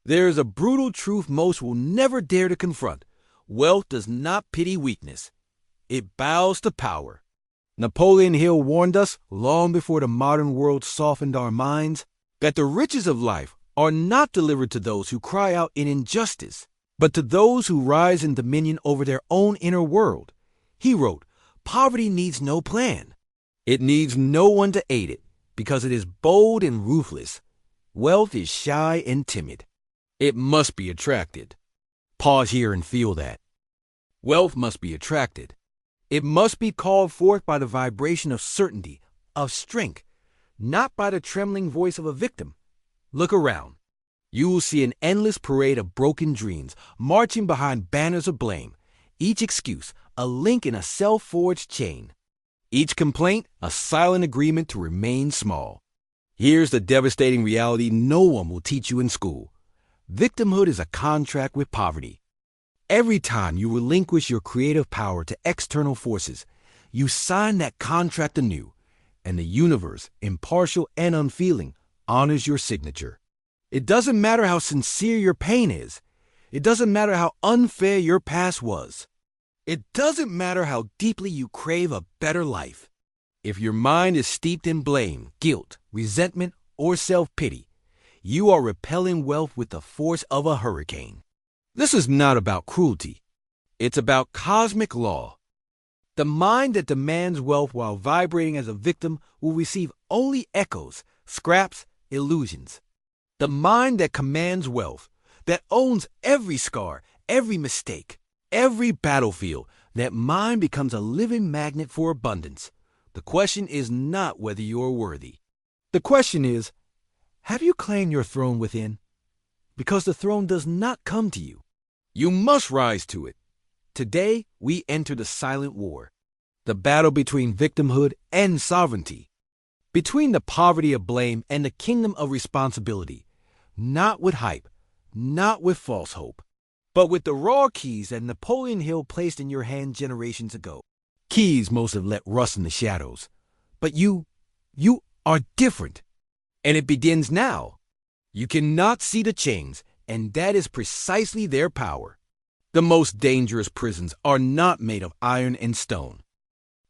There is a brutal truth most will never dare to confront. Wealth does not pity weakness. It bows to power. Napoleon Hill warned us, long before the modern world softened our minds, that the riches of life are not delivered to those who cry out in injustice, but to those who rise in dominion over their own inner world. He wrote, "Poverty needs no plan. It needs no one to aid it, because it is bold and ruthless. Wealth is shy and timid. It must be attracted." Pause here and feel that. Wealth must be attracted. It must be called forth by the vibration of certainty, of strength, not by the trembling voice of a victim. Look around. You will see an endless parade of broken dreams marching behind banners of blame. Each excuse, a link in a self-forged chain. Each complaint, a silent agreement to remain small. Here's the devastating reality no one will teach you in school. Victimhood is a contract with poverty. Every time you relinquish your creative power to external forces, you sign that contract anew, and the universe, impartial and unfeeling, honors your signature. It doesn't matter how sincere your pain is. It doesn't matter how unfair your past was. It doesn't matter how deeply you crave a better life. If your mind is steeped in blame, guilt, resentment, or self-pity, you are repelling wealth with the force of a hurricane. This is not about cruelty. It's about cosmic law. The mind that demands wealth while vibrating as a victim will receive only echoes, scraps, illusions. The mind that commands wealth, that owns every scar, every mistake, every battlefield, that mind becomes a living magnet for abundance. The question is not whether you are worthy. The question is, have you claimed your throne within? Because the throne does not come to you. You must rise to it. Today, we enter the silent war, the battle between victimhood and sovereignty, between the poverty of blame and the kingdom of responsibility, not with hype, not with false hope, but with the raw keys that Napoleon Hill placed in your hand generations ago. Keys most have let rust in the shadows. But you are different. And it begins now. You cannot see the chains, and that is precisely their power. The most dangerous prisons are not made of iron and stone.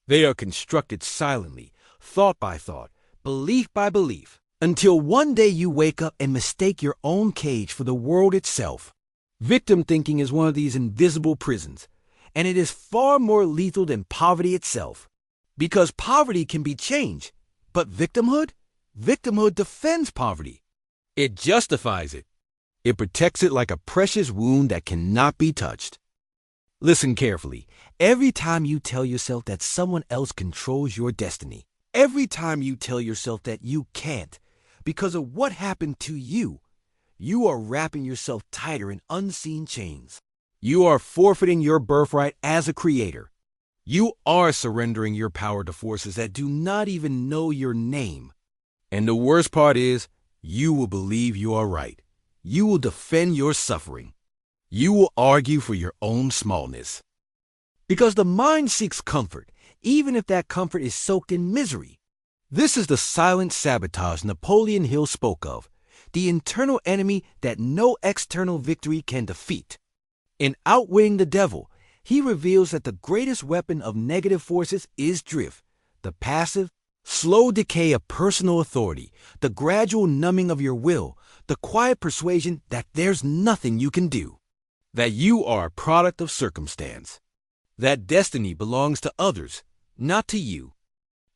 They are constructed silently, thought by thought, belief by belief, until one day you wake up and mistake your own cage for the world itself. Victim thinking is one of these invisible prisons, and it is far more lethal than poverty itself. Because poverty can be changed, but victimhood defends poverty. It justifies it. It protects it like a precious wound that cannot be touched. Listen carefully. Every time you tell yourself that someone else controls your destiny, every time you tell yourself that you can't because of what happened to you, you are wrapping yourself tighter in unseen chains. You are forfeiting your birthright as a creator. You are surrendering your power to forces that do not even know your name. And the worst part is, you will believe you are right. You will defend your suffering. You will argue for your own smallness. Because the mind seeks comfort, even if that comfort is soaked in misery. This is the silent sabotage Napoleon Hill spoke of, the internal enemy that no external victory can defeat. In Outwitting the Devil, he reveals that the greatest weapon of negative forces is drift, the passive, slow decay of personal authority, the gradual numbing of your will, the quiet persuasion that there's nothing you can do, that you are a product of circumstance, that destiny belongs to others, not to you.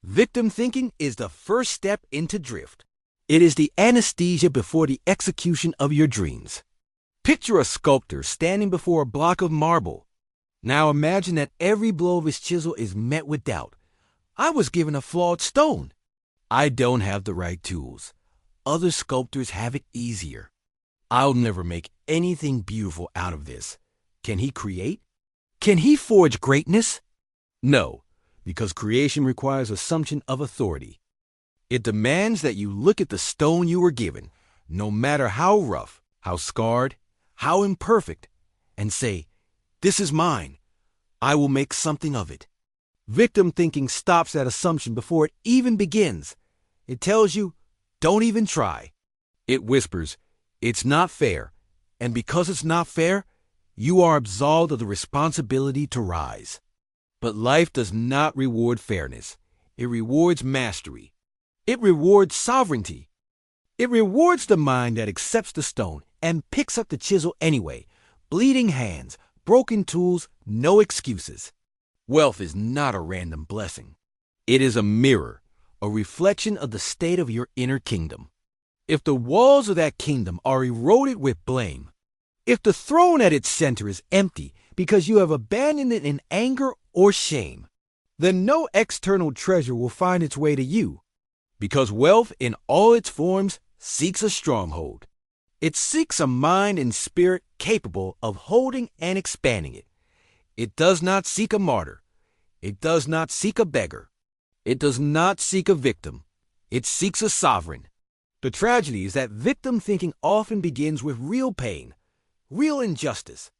Victim thinking is the first step into drift. It is the anesthesia before the execution of your dreams. Picture a sculptor standing before a block of marble. Now imagine that every blow of his chisel is met with doubt. I was given a flawed stone. I don't have the right tools. Other sculptors have it easier. I'll never make anything beautiful out of this. Can he create? Can he forge greatness? No, because creation requires assumption of authority. It demands that you look at the stone you were given, no matter how rough, how scarred, how imperfect, and say, "This is mine. I will make something of it." Victim thinking stops that assumption before it even begins. It tells you, don't even try. It whispers, it's not fair, And because it's not fair, you are absolved of the responsibility to rise. But life does not reward fairness. It rewards mastery. It rewards sovereignty. It rewards the mind that accepts the stone and picks up the chisel anyway. Bleeding hands, broken tools, no excuses. Wealth is not a random blessing. It is a mirror, a reflection of the state of your inner kingdom. If the walls of that kingdom are eroded with blame, if the throne at its center is empty because you have abandoned it in anger or shame, then no external treasure will find its way to you, because wealth in all its forms seeks a stronghold. It seeks a mind and spirit capable of holding and expanding it. It does not seek a martyr. It does not seek a beggar. It does not seek a victim. It seeks a sovereign. The tragedy is that victim thinking often begins with real pain, real injustice,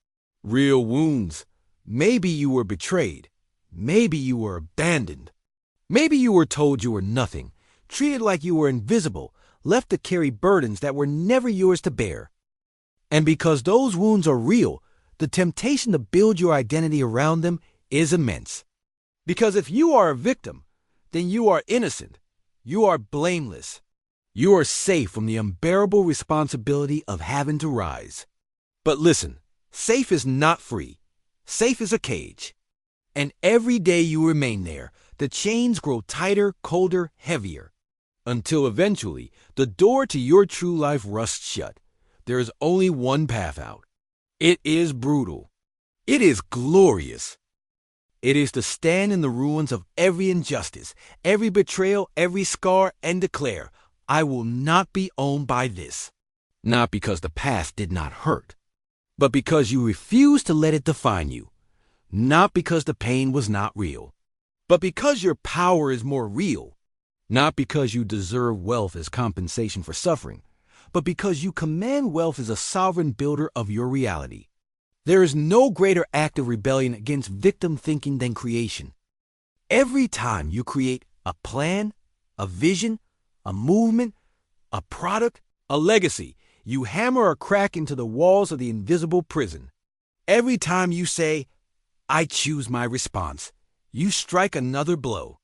real wounds. Maybe you were betrayed. Maybe you were abandoned. Maybe you were told you were nothing, treated like you were invisible, left to carry burdens that were never yours to bear. And because those wounds are real, the temptation to build your identity around them is immense. Because if you are a victim, then you are innocent. You are blameless. You are safe from the unbearable responsibility of having to rise. But listen, safe is not free. Safe is a cage. And every day you remain there, the chains grow tighter, colder, heavier, until eventually the door to your true life rusts shut. There is only one path out. It is brutal. It is glorious. It is to stand in the ruins of every injustice, every betrayal, every scar, and declare, I will not be owned by this. Not because the past did not hurt, but because you refuse to let it define you. Not because the pain was not real, but because your power is more real. Not because you deserve wealth as compensation for suffering, but because you command wealth as a sovereign builder of your reality. There is no greater act of rebellion against victim thinking than creation. Every time you create a plan, a vision, a movement, a product, a legacy, you hammer a crack into the walls of the invisible prison. Every time you say, I choose my response, you strike another blow.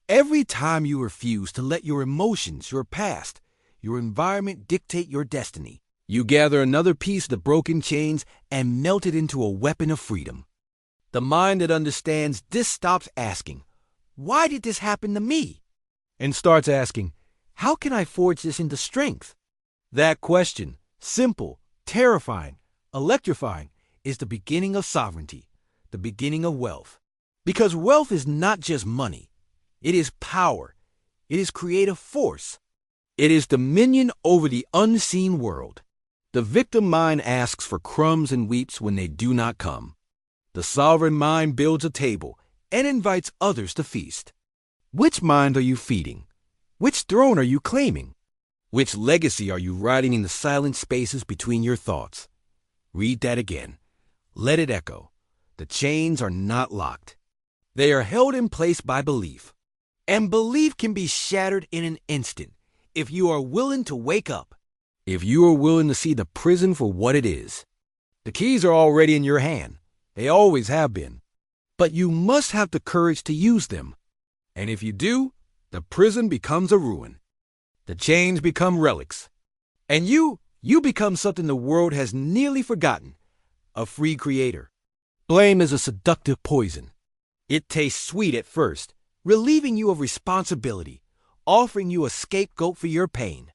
Every time you refuse to let your emotions, your past, your environment dictate your destiny, you gather another piece of the broken chains and melt it into a weapon of freedom. The mind that understands this stops asking, why did this happen to me? And starts asking, how can I forge this into strength? That question, simple, terrifying, electrifying, is the beginning of sovereignty, the beginning of wealth. Because wealth is not just money. It is power. It is creative force. It is dominion over the unseen world. The victim mind asks for crumbs and weeps when they do not come. The sovereign mind builds a table and invites others to feast. Which mind are you feeding? Which throne are you claiming? Which legacy are you writing in the silent spaces between your thoughts? Read that again. Let it echo. The chains are not locked. They are held in place by belief. And belief can be shattered in an instant if you are willing to wake up. If you are willing to see the prison for what it is. The keys are already in your hand. They always have been. But you must have the courage to use them. And if you do, the prison becomes a ruin. The chains become relics. And you become something the world has nearly forgotten. A free creator. Blame is a seductive poison. It tastes sweet at first, relieving you of responsibility, offering you a scapegoat for your pain.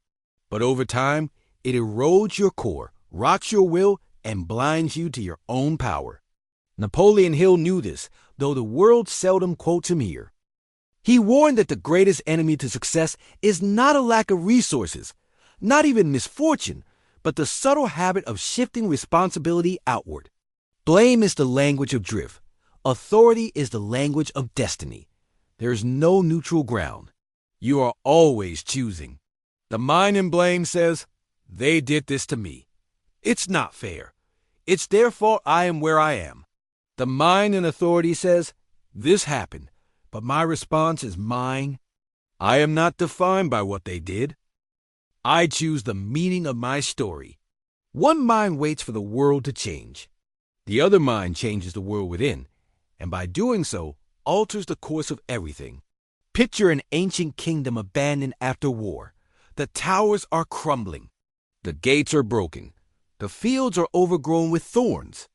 But over time, it erodes your core, rots your will, and blinds you to your own power. Napoleon Hill knew this, though the world seldom quotes him here. He warned that the greatest enemy to success is not a lack of resources, not even misfortune, but the subtle habit of shifting responsibility outward. Blame is the language of drift. Authority is the language of destiny. There is no neutral ground. You are always choosing. The mind in blame says, they did this to me. It's not fair. It's their fault I am where I am. The mind in authority says, this happened, but my response is mine. I am not defined by what they did. I choose the meaning of my story. One mind waits for the world to change. The other mind changes the world within, and by doing so, alters the course of everything. Picture an ancient kingdom abandoned after war. The towers are crumbling. The gates are broken. The fields are overgrown with thorns.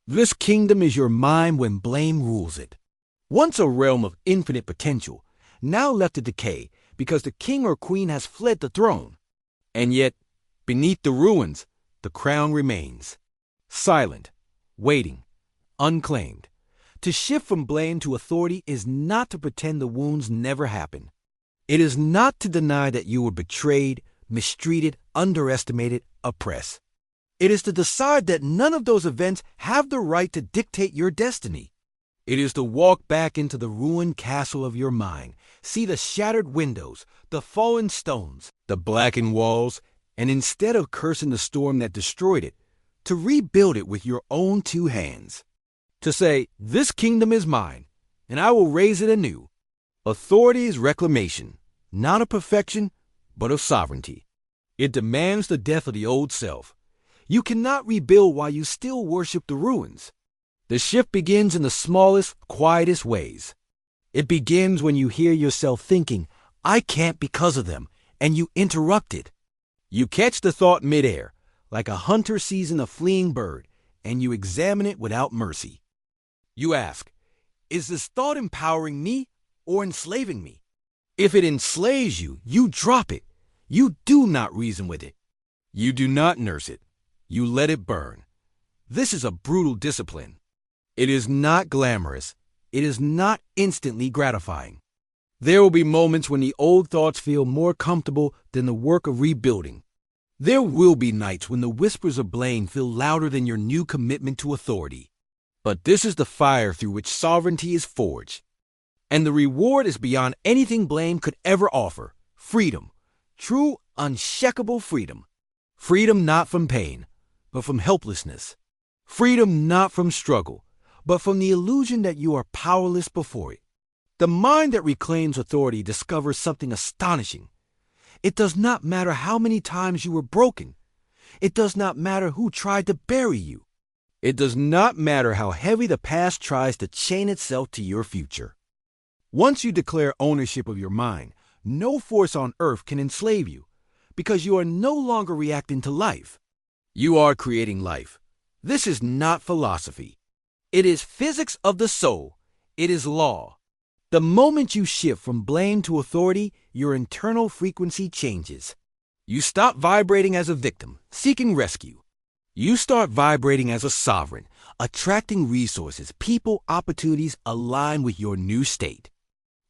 This kingdom is your mind when blame rules it. Once a realm of infinite potential, now left to decay because the king or queen has fled the throne. And yet, beneath the ruins, the crown remains. Silent, waiting, unclaimed. To shift from blame to authority is not to pretend the wounds never happened. It is not to deny that you were betrayed, mistreated, underestimated, oppressed. It is to decide that none of those events have the right to dictate your destiny. It is to walk back into the ruined castle of your mind, see the shattered windows, the fallen stones, the blackened walls, and instead of cursing the storm that destroyed it, to rebuild it with your own two hands. To say, this kingdom is mine, and I will raise it anew. Authority is reclamation, not of perfection, but of sovereignty. It demands the death of the old self. You cannot rebuild while you still worship the ruins. The shift begins in the smallest, quietest ways. It begins when you hear yourself thinking, I can't because of them, and you interrupt it. You catch the thought midair, like a hunter seizing a fleeing bird, and you examine it without mercy. You ask, is this thought empowering me or enslaving me? If it enslaves you, you drop it. You do not reason with it. You do not nurse it. You let it burn. This is a brutal discipline. It is not glamorous. It is not instantly gratifying. There will be moments when the old thoughts feel more comfortable than the work of rebuilding. There will be nights when the whispers of blame feel louder than your new commitment to authority. But this is the fire through which sovereignty is forged. And the reward is beyond anything blame could ever offer. Freedom. True, unshakable freedom. Freedom not from pain, but from helplessness. Freedom not from struggle, but from the illusion that you are powerless before it. The mind that reclaims authority discovers something astonishing. It does not matter how many times you were broken. It does not matter who tried to bury you. It does not matter how heavy the past tries to chain itself to your future. Once you declare ownership of your mind, no force on earth can enslave you, because you are no longer reacting to life. You are creating life. This is not philosophy. It is physics of the soul. It is law. The moment you shift from blame to authority, your internal frequency changes. You stop vibrating as a victim, seeking rescue. You start vibrating as a sovereign, attracting resources, people, opportunities aligned with your new state.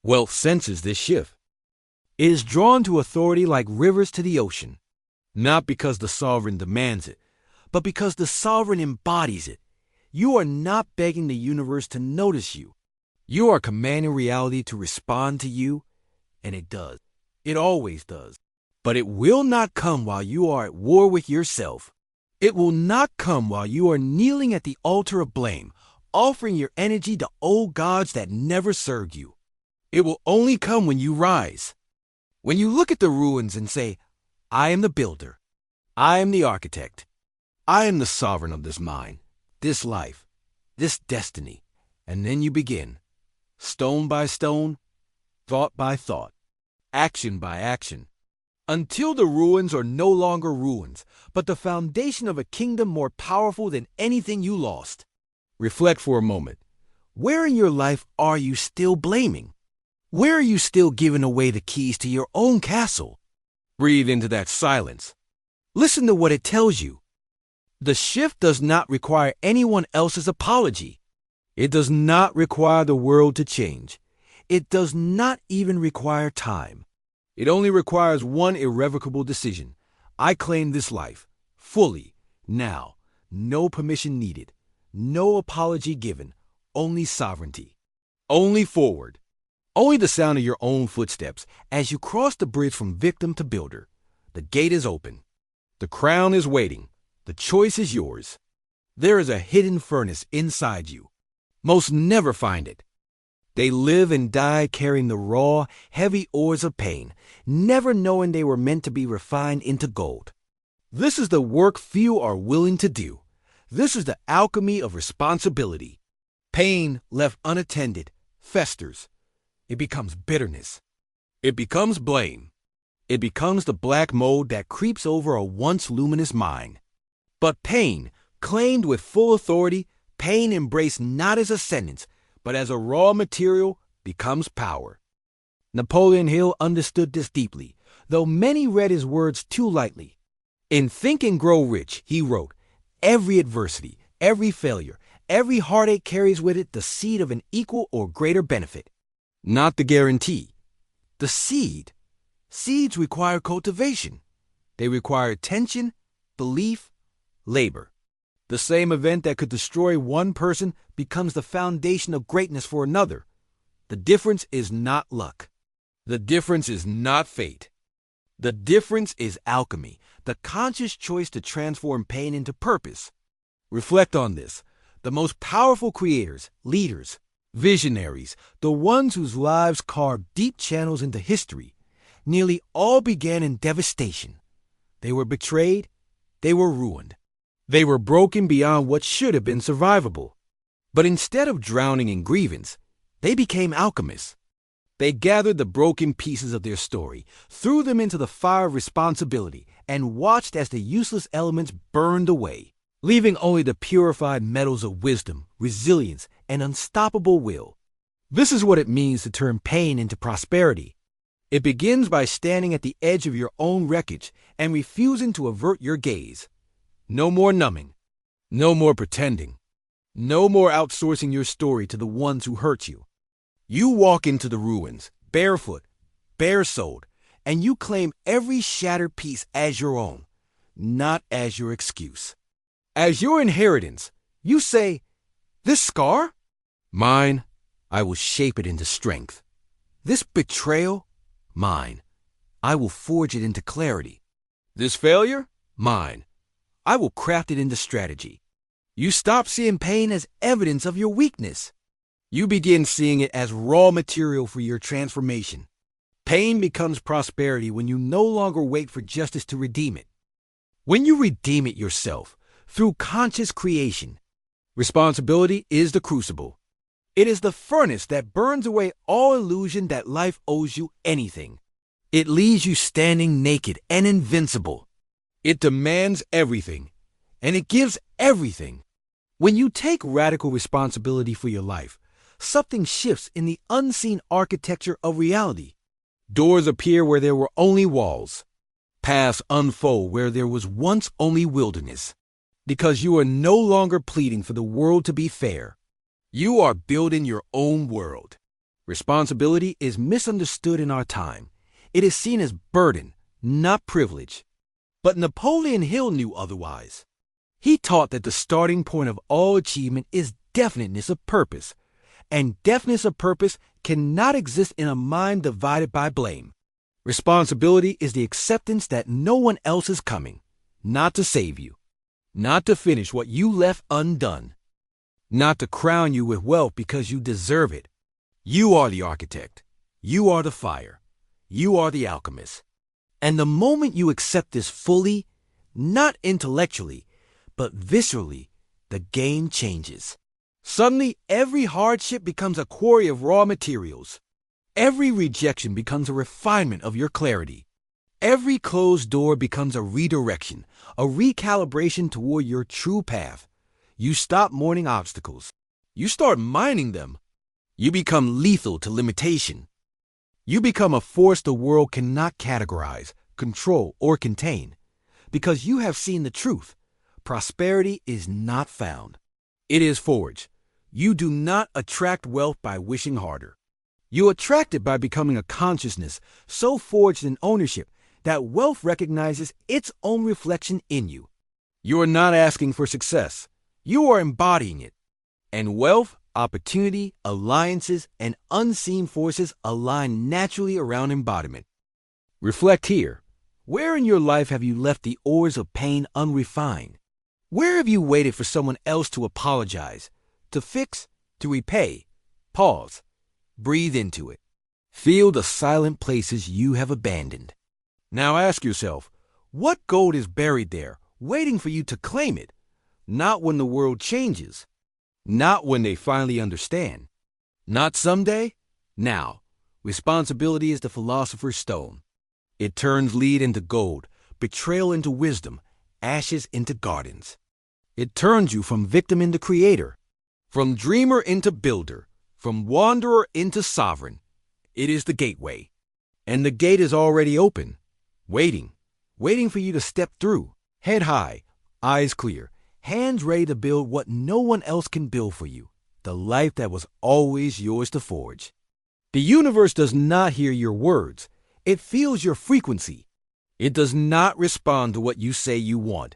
Wealth senses this shift. It is drawn to authority like rivers to the ocean, not because the sovereign demands it, but because the sovereign embodies it. You are not begging the universe to notice you. You are commanding reality to respond to you, and it does. It always does. But it will not come while you are at war with yourself. It will not come while you are kneeling at the altar of blame, offering your energy to old gods that never served you. It will only come when you rise. When you look at the ruins and say, I am the builder. I am the architect. I am the sovereign of this mind, this life, this destiny. And then you begin, stone by stone, thought by thought, action by action, until the ruins are no longer ruins, but the foundation of a kingdom more powerful than anything you lost. Reflect for a moment. Where in your life are you still blaming? Where are you still giving away the keys to your own castle? Breathe into that silence. Listen to what it tells you. The shift does not require anyone else's apology. It does not require the world to change. It does not even require time. It only requires one irrevocable decision. I claim this life, fully, now. No permission needed. No apology given. Only sovereignty. Only forward. Only the sound of your own footsteps as you cross the bridge from victim to builder. The gate is open. The crown is waiting. The choice is yours. There is a hidden furnace inside you. Most never find it. They live and die carrying the raw, heavy ores of pain, never knowing they were meant to be refined into gold. This is the work few are willing to do. This is the alchemy of responsibility. Pain left unattended festers. It becomes bitterness. It becomes blame. It becomes the black mold that creeps over a once luminous mind. But pain, claimed with full authority, pain embraced not as a sentence, but as a raw material, becomes power. Napoleon Hill understood this deeply, though many read his words too lightly. In Think and Grow Rich, he wrote, "Every adversity, every failure, every heartache carries with it the seed of an equal or greater benefit." Not the guarantee. The seed. Seeds require cultivation. They require attention, belief, labor. The same event that could destroy one person becomes the foundation of greatness for another. The difference is not luck. The difference is not fate. The difference is alchemy, the conscious choice to transform pain into purpose. Reflect on this. The most powerful creators, leaders, visionaries, the ones whose lives carved deep channels into history, nearly all began in devastation. They were betrayed. They were ruined. They were broken beyond what should have been survivable. But instead of drowning in grievance, they became alchemists. They gathered the broken pieces of their story, threw them into the fire of responsibility, and watched as the useless elements burned away, leaving only the purified metals of wisdom, resilience, and unstoppable will. This is what it means to turn pain into prosperity. It begins by standing at the edge of your own wreckage and refusing to avert your gaze. No more numbing. No more pretending. No more outsourcing your story to the ones who hurt you. You walk into the ruins, barefoot, bare-souled, and you claim every shattered piece as your own, not as your excuse. As your inheritance, you say, "This scar? Mine, I will shape it into strength. This betrayal? Mine, I will forge it into clarity. This failure? Mine, I will craft it into strategy." You stop seeing pain as evidence of your weakness. You begin seeing it as raw material for your transformation. Pain becomes prosperity when you no longer wait for justice to redeem it. When you redeem it yourself, through conscious creation, responsibility is the crucible. It is the furnace that burns away all illusion that life owes you anything. It leaves you standing naked and invincible. It demands everything, and it gives everything. When you take radical responsibility for your life, something shifts in the unseen architecture of reality. Doors appear where there were only walls. Paths unfold where there was once only wilderness. Because you are no longer pleading for the world to be fair. You are building your own world. Responsibility is misunderstood in our time. It is seen as burden, not privilege. But Napoleon Hill knew otherwise. He taught that the starting point of all achievement is definiteness of purpose, and definiteness of purpose cannot exist in a mind divided by blame. Responsibility is the acceptance that no one else is coming, not to save you, not to finish what you left undone, not to crown you with wealth because you deserve it. You are the architect. You are the fire. You are the alchemist. And the moment you accept this fully, not intellectually, but viscerally, the game changes. Suddenly, every hardship becomes a quarry of raw materials. Every rejection becomes a refinement of your clarity. Every closed door becomes a redirection, a recalibration toward your true path. You stop mourning obstacles. You start mining them. You become lethal to limitation. You become a force the world cannot categorize, control, or contain. Because you have seen the truth. Prosperity is not found. It is forged. You do not attract wealth by wishing harder. You attract it by becoming a consciousness so forged in ownership that wealth recognizes its own reflection in you. You are not asking for success. You are embodying it. And wealth, opportunity, alliances, and unseen forces align naturally around embodiment. Reflect here. Where in your life have you left the ores of pain unrefined? Where have you waited for someone else to apologize, to fix, to repay? Pause. Breathe into it. Feel the silent places you have abandoned. Now ask yourself, What gold is buried there, waiting for you to claim it? Not when the world changes. Not when they finally understand. Not someday. Now. Responsibility is the philosopher's stone. It turns lead into gold, betrayal into wisdom, ashes into gardens. It turns you from victim into creator, from dreamer into builder, from wanderer into sovereign. It is the gateway. And the gate is already open, waiting for you to step through, head high, eyes clear, hands ready to build what no one else can build for you, the life that was always yours to forge. The universe does not hear your words. It feels your frequency. It does not respond to what you say you want.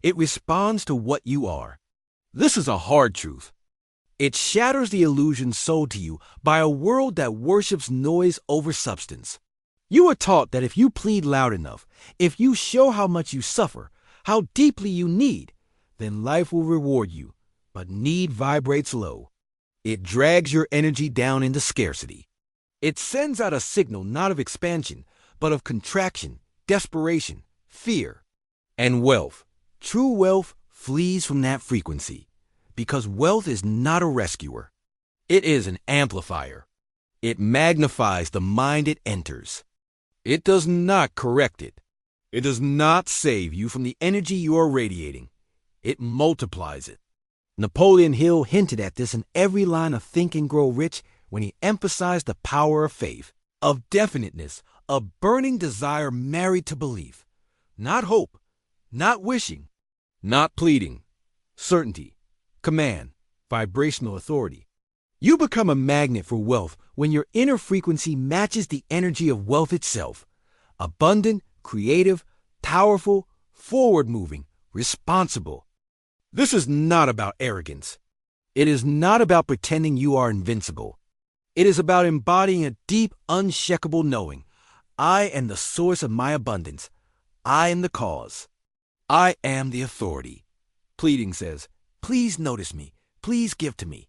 It responds to what you are. This is a hard truth. It shatters the illusion sold to you by a world that worships noise over substance. You are taught that if you plead loud enough, if you show how much you suffer, how deeply you need, then life will reward you. But need vibrates low. It drags your energy down into scarcity. It sends out a signal not of expansion, but of contraction, desperation, fear. And wealth, true wealth, flees from that frequency. Because wealth is not a rescuer. It is an amplifier. It magnifies the mind it enters. It does not correct it. It does not save you from the energy you are radiating. It multiplies it. Napoleon Hill hinted at this in every line of Think and Grow Rich when he emphasized the power of faith, of definiteness, a burning desire married to belief. Not hope, not wishing, not pleading. Certainty, command, vibrational authority. You become a magnet for wealth when your inner frequency matches the energy of wealth itself. Abundant, creative, powerful, forward-moving, responsible. This is not about arrogance. It is not about pretending you are invincible. It is about embodying a deep, unshakable knowing. I am the source of my abundance. I am the cause. I am the authority. Pleading says, please notice me. Please give to me.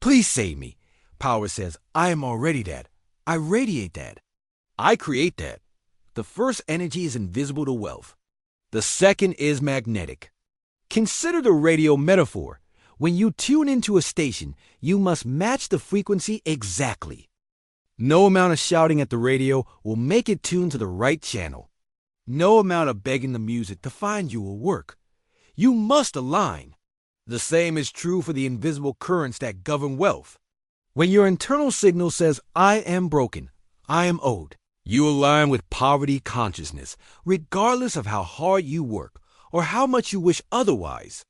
Please save me. Power says, I am already that. I radiate that. I create that. The first energy is invisible to wealth. The second is magnetic. Consider the radio metaphor. When you tune into a station, you must match the frequency exactly. No amount of shouting at the radio will make it tune to the right channel. No amount of begging the music to find you will work. You must align. The same is true for the invisible currents that govern wealth. When your internal signal says, I am broken, I am owed, you align with poverty consciousness, regardless of how hard you work or how much you wish otherwise.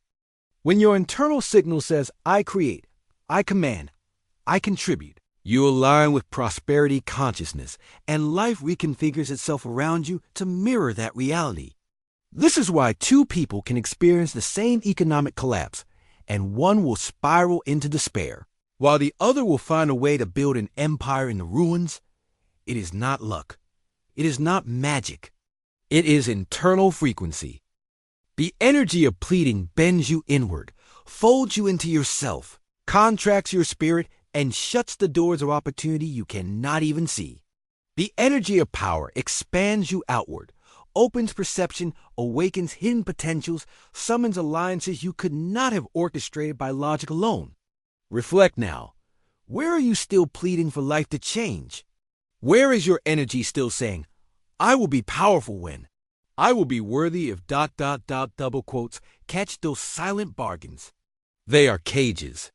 When your internal signal says, I create, I command, I contribute, you align with prosperity consciousness, and life reconfigures itself around you to mirror that reality. This is why two people can experience the same economic collapse, and one will spiral into despair, while the other will find a way to build an empire in the ruins. It is not luck. It is not magic. It is internal frequency. The energy of pleading bends you inward, folds you into yourself, contracts your spirit, and shuts the doors of opportunity you cannot even see. The energy of power expands you outward, opens perception, awakens hidden potentials, summons alliances you could not have orchestrated by logic alone. Reflect now. Where are you still pleading for life to change? Where is your energy still saying, I will be powerful when? I will be worthy if ... double quotes, catch those silent bargains. They are cages.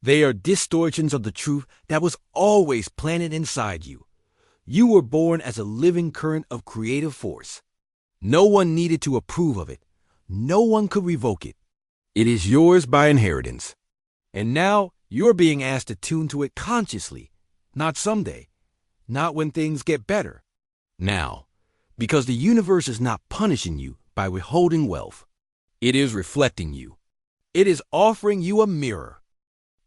They are distortions of the truth that was always planted inside you. You were born as a living current of creative force. No one needed to approve of it. No one could revoke it. It is yours by inheritance. And now you're being asked to tune to it consciously, not someday, not when things get better. Now, because the universe is not punishing you by withholding wealth. It is reflecting you. It is offering you a mirror.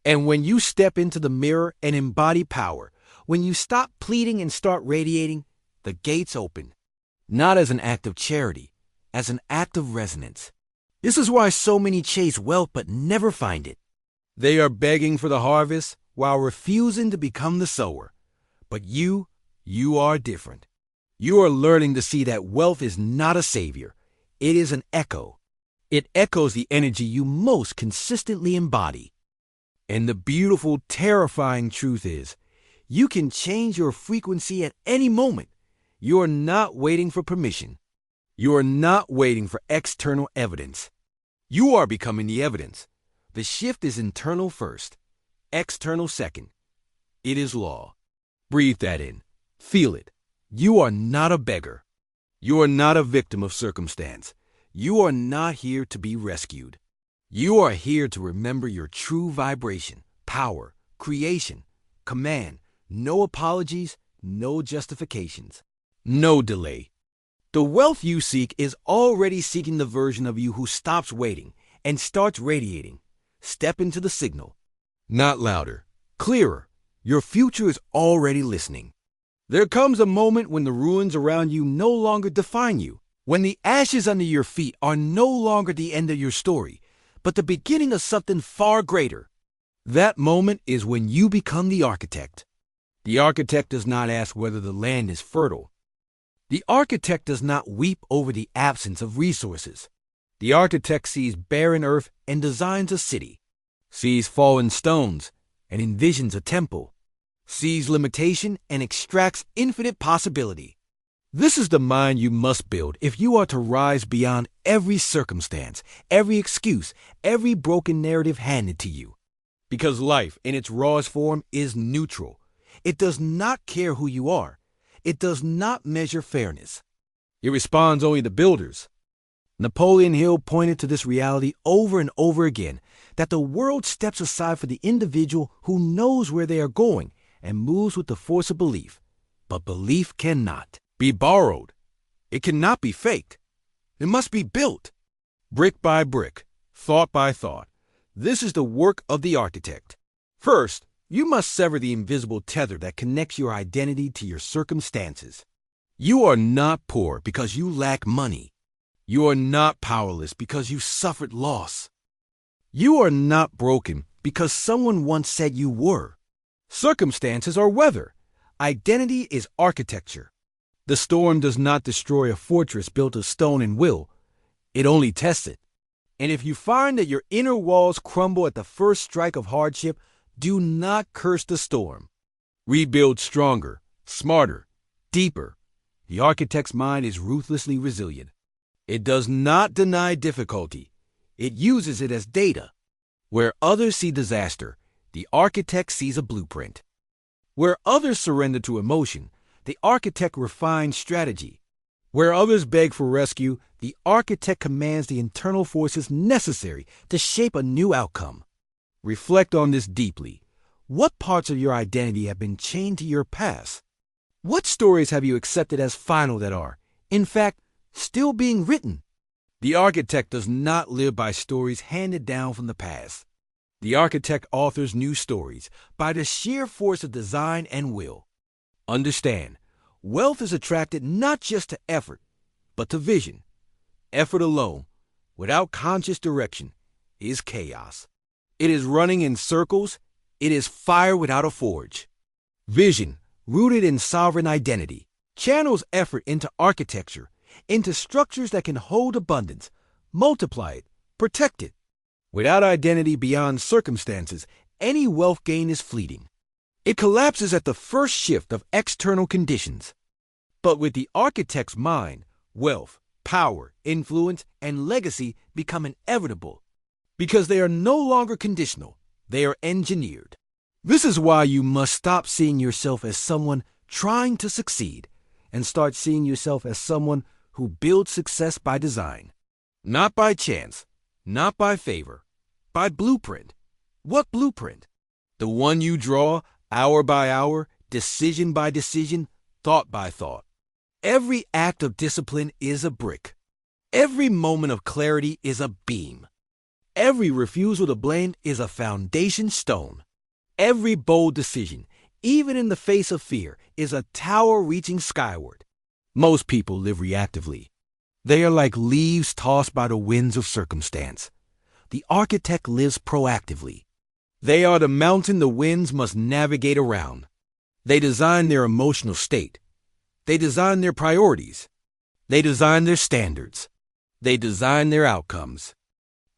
And when you step into the mirror and embody power, when you stop pleading and start radiating, the gates open. Not as an act of charity, as an act of resonance. This is why so many chase wealth but never find it. They are begging for the harvest while refusing to become the sower. But you are different. You are learning to see that wealth is not a savior. It is an echo. It echoes the energy you most consistently embody. And the beautiful, terrifying truth is, you can change your frequency at any moment. You are not waiting for permission. You are not waiting for external evidence. You are becoming the evidence. The shift is internal first, external second. It is law. Breathe that in. Feel it. You are not a beggar. You are not a victim of circumstance. You are not here to be rescued. You are here to remember your true vibration, power, creation, command. No apologies, no justifications, no delay. The wealth you seek is already seeking the version of you who stops waiting and starts radiating. Step into the signal. Not louder, clearer. Your future is already listening. There comes a moment when the ruins around you no longer define you, when the ashes under your feet are no longer the end of your story, but the beginning of something far greater. That moment is when you become the architect. The architect does not ask whether the land is fertile. The architect does not weep over the absence of resources. The architect sees barren earth and designs a city, sees fallen stones and envisions a temple, sees limitation and extracts infinite possibility. This is the mind you must build if you are to rise beyond every circumstance, every excuse, every broken narrative handed to you. Because life, in its rawest form, is neutral. It does not care who you are. It does not measure fairness. It responds only to builders. Napoleon Hill pointed to this reality over and over again, that the world steps aside for the individual who knows where they are going and moves with the force of belief. But belief cannot be borrowed. It cannot be faked. It must be built. Brick by brick, thought by thought. This is the work of the architect. First, you must sever the invisible tether that connects your identity to your circumstances. You are not poor because you lack money. You are not powerless because you suffered loss. You are not broken because someone once said you were. Circumstances are weather. Identity is architecture. The storm does not destroy a fortress built of stone and will. It only tests it. And if you find that your inner walls crumble at the first strike of hardship, do not curse the storm. Rebuild stronger, smarter, deeper. The architect's mind is ruthlessly resilient. It does not deny difficulty. It uses it as data. Where others see disaster, the architect sees a blueprint. Where others surrender to emotion, the architect refines strategy. Where others beg for rescue, the architect commands the internal forces necessary to shape a new outcome. Reflect on this deeply. What parts of your identity have been chained to your past? What stories have you accepted as final that are, in fact, still being written? The architect does not live by stories handed down from the past. The architect authors new stories by the sheer force of design and will. Understand, wealth is attracted not just to effort, but to vision. Effort alone, without conscious direction, is chaos. It is running in circles. It is fire without a forge. Vision, rooted in sovereign identity, channels effort into architecture, into structures that can hold abundance, multiply it, protect it. Without identity beyond circumstances, any wealth gain is fleeting. It collapses at the first shift of external conditions. But with the architect's mind, wealth, power, influence, and legacy become inevitable. Because they are no longer conditional, they are engineered. This is why you must stop seeing yourself as someone trying to succeed and start seeing yourself as someone who builds success by design. Not by chance, not by favor, by blueprint. What blueprint? The one you draw hour by hour, decision by decision, thought by thought. Every act of discipline is a brick. Every moment of clarity is a beam. Every refusal to blame is a foundation stone. Every bold decision, even in the face of fear, is a tower reaching skyward. Most people live reactively. They are like leaves tossed by the winds of circumstance. The architect lives proactively. They are the mountain the winds must navigate around. They design their emotional state. They design their priorities. They design their standards. They design their outcomes.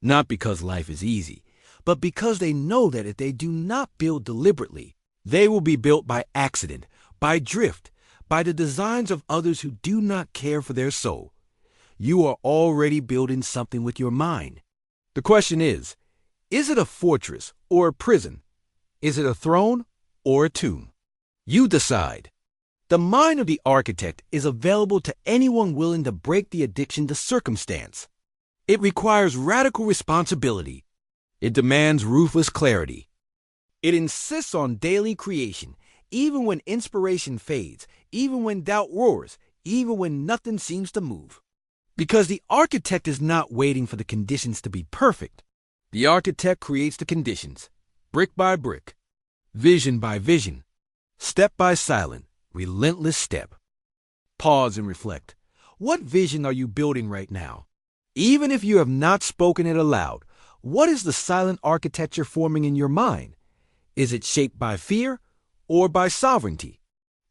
Not because life is easy, but because they know that if they do not build deliberately, they will be built by accident, by drift, by the designs of others who do not care for their soul. You are already building something with your mind. The question is it a fortress or a prison? Is it a throne or a tomb? You decide. The mind of the architect is available to anyone willing to break the addiction to circumstance. It requires radical responsibility. It demands ruthless clarity. It insists on daily creation, even when inspiration fades, even when doubt roars, even when nothing seems to move. Because the architect is not waiting for the conditions to be perfect. The architect creates the conditions, brick by brick, vision by vision, step by silent, relentless step. Pause and reflect. What vision are you building right now? Even if you have not spoken it aloud, what is the silent architecture forming in your mind? Is it shaped by fear or by sovereignty?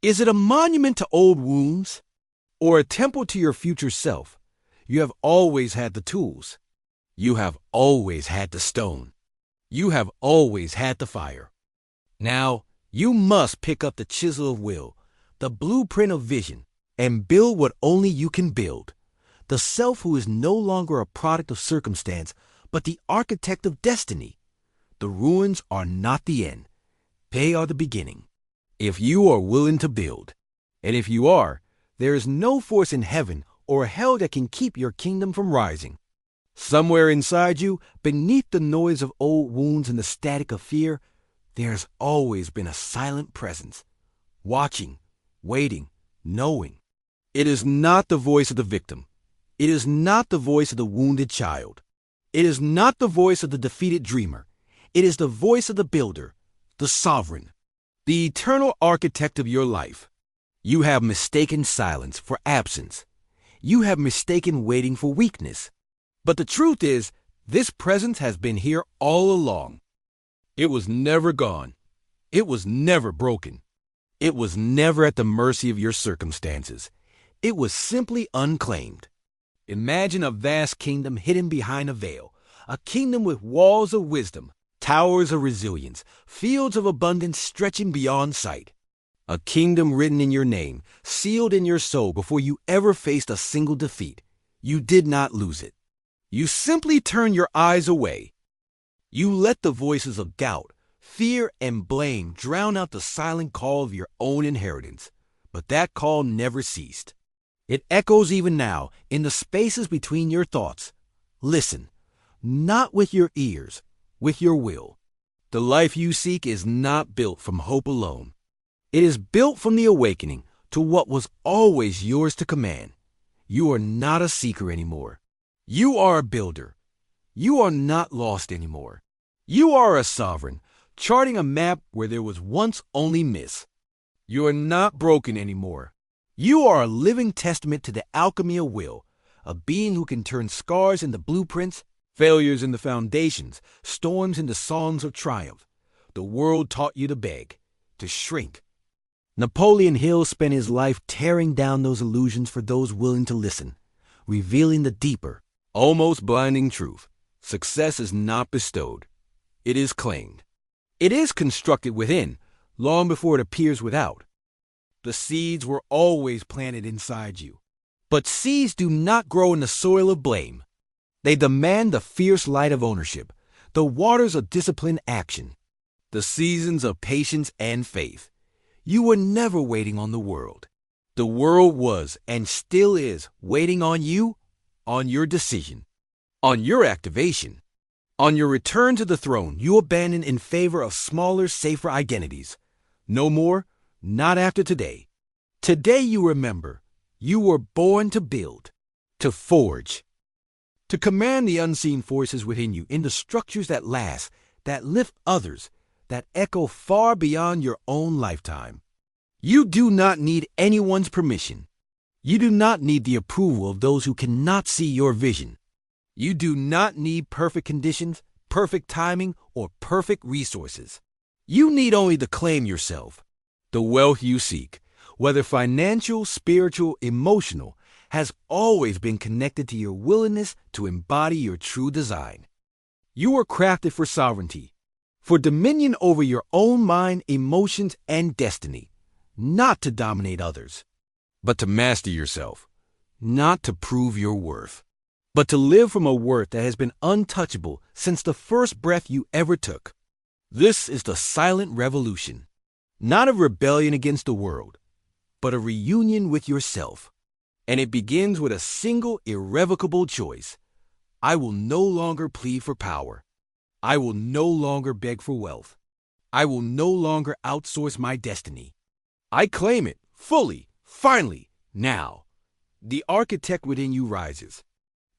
Is it a monument to old wounds or a temple to your future self? You have always had the tools. You have always had the stone. You have always had the fire. Now, you must pick up the chisel of will, the blueprint of vision, and build what only you can build. The self who is no longer a product of circumstance, but the architect of destiny. The ruins are not the end. They are the beginning. If you are willing to build, and if you are, there is no force in heaven or hell that can keep your kingdom from rising. Somewhere inside you, beneath the noise of old wounds and the static of fear, there has always been a silent presence, watching, waiting, knowing. It is not the voice of the victim. It is not the voice of the wounded child. It is not the voice of the defeated dreamer. It is the voice of the builder, the sovereign, the eternal architect of your life. You have mistaken silence for absence. You have mistaken waiting for weakness. But the truth is, this presence has been here all along. It was never gone. It was never broken. It was never at the mercy of your circumstances. It was simply unclaimed. Imagine a vast kingdom hidden behind a veil, a kingdom with walls of wisdom, towers of resilience, fields of abundance stretching beyond sight. A kingdom written in your name, sealed in your soul before you ever faced a single defeat. You did not lose it. You simply turned your eyes away. You let the voices of doubt, fear, and blame drown out the silent call of your own inheritance. But that call never ceased. It echoes even now in the spaces between your thoughts. Listen, not with your ears, with your will. The life you seek is not built from hope alone. It is built from the awakening to what was always yours to command. You are not a seeker anymore. You are a builder. You are not lost anymore. You are a sovereign, charting a map where there was once only miss. You are not broken anymore. You are a living testament to the alchemy of will, a being who can turn scars into blueprints, failures into foundations, storms into songs of triumph. The world taught you to beg, to shrink. Napoleon Hill spent his life tearing down those illusions for those willing to listen, revealing the deeper, almost blinding truth. Success is not bestowed. It is claimed. It is constructed within, long before it appears without. The seeds were always planted inside you. But seeds do not grow in the soil of blame. They demand the fierce light of ownership, the waters of disciplined action, the seasons of patience and faith. You were never waiting on the world. The world was and still is waiting on you, on your decision, on your activation, on your return to the throne you abandoned in favor of smaller, safer identities. No more, not after today. Today you remember, you were born to build, to forge, to command the unseen forces within you into structures that last, that lift others, that echo far beyond your own lifetime. You do not need anyone's permission. You do not need the approval of those who cannot see your vision. You do not need perfect conditions, perfect timing, or perfect resources. You need only to claim yourself, the wealth you seek, whether financial, spiritual, emotional, has always been connected to your willingness to embody your true design. You are crafted for sovereignty, for dominion over your own mind, emotions, and destiny, not to dominate others, but to master yourself, not to prove your worth, but to live from a worth that has been untouchable since the first breath you ever took. This is the silent revolution, not a rebellion against the world, but a reunion with yourself. And it begins with a single irrevocable choice. I will no longer plead for power. I will no longer beg for wealth. I will no longer outsource my destiny. I claim it, fully, finally, now. The architect within you rises.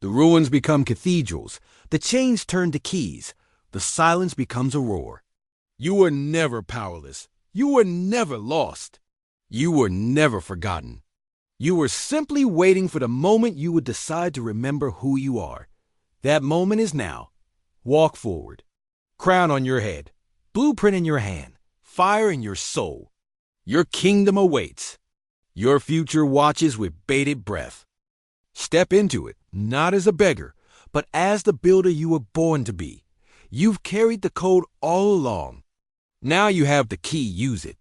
The ruins become cathedrals. The chains turn to keys. The silence becomes a roar. You were never powerless. You were never lost. You were never forgotten. You were simply waiting for the moment you would decide to remember who you are. That moment is now. Walk forward. Crown on your head. Blueprint in your hand. Fire in your soul. Your kingdom awaits. Your future watches with bated breath. Step into it, not as a beggar, but as the builder you were born to be. You've carried the code all along. Now you have the key, use it.